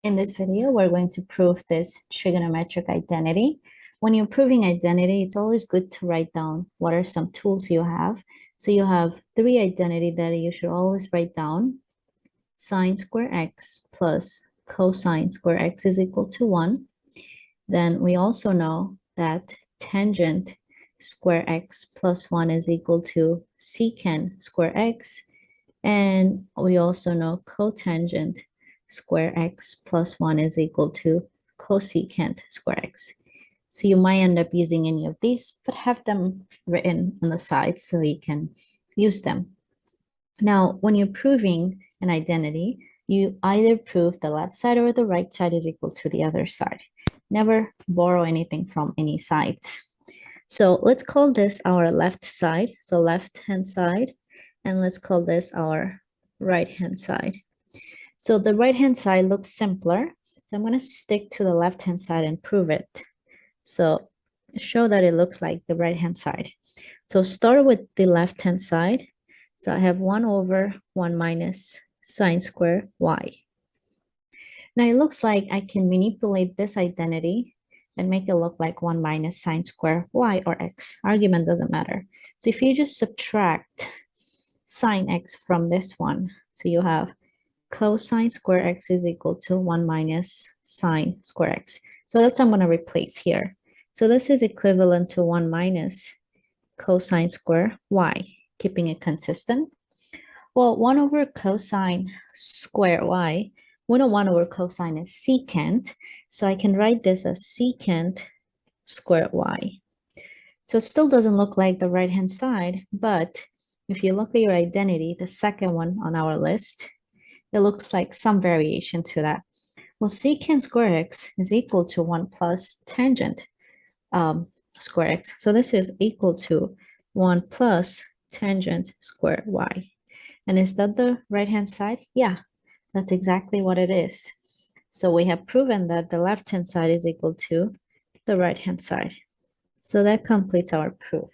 In this video, we're going to prove this trigonometric identity. When you're proving identity, it's always good to write down what are some tools you have. So you have three identity that you should always write down. Sine square x plus cosine square x is equal to 1. Then we also know that tangent square x plus 1 is equal to secant square x. And we also know cotangent square x plus 1 is equal to cosecant square x. So you might end up using any of these, but have them written on the side so you can use them. Now, when you're proving an identity, you either prove the left side or the right side is equal to the other side. Never borrow anything from any sides. So let's call this our left side, so left-hand side, and let's call this our right-hand side. So the right-hand side looks simpler, so I'm going to stick to the left-hand side and prove it. So show that it looks like the right-hand side. So start with the left-hand side. So I have 1 over 1 minus sine square y. Now it looks like I can manipulate this identity and make it look like 1 minus sine square y or x. Argument doesn't matter. So if you just subtract sine x from this one, so you have cosine square x is equal to 1 minus sine square x. So that's what I'm going to replace here. So this is equivalent to 1 minus cosine square y, keeping it consistent. Well, 1 over cosine square y, we know 1 over cosine is secant, so I can write this as secant square y. So it still doesn't look like the right-hand side, but if you look at your identity, the second one on our list, it looks like some variation to that. Well, secant square x is equal to 1 plus tangent square x. So this is equal to 1 plus tangent square y. And is that the right-hand side? Yeah, that's exactly what it is. So we have proven that the left-hand side is equal to the right-hand side. So that completes our proof.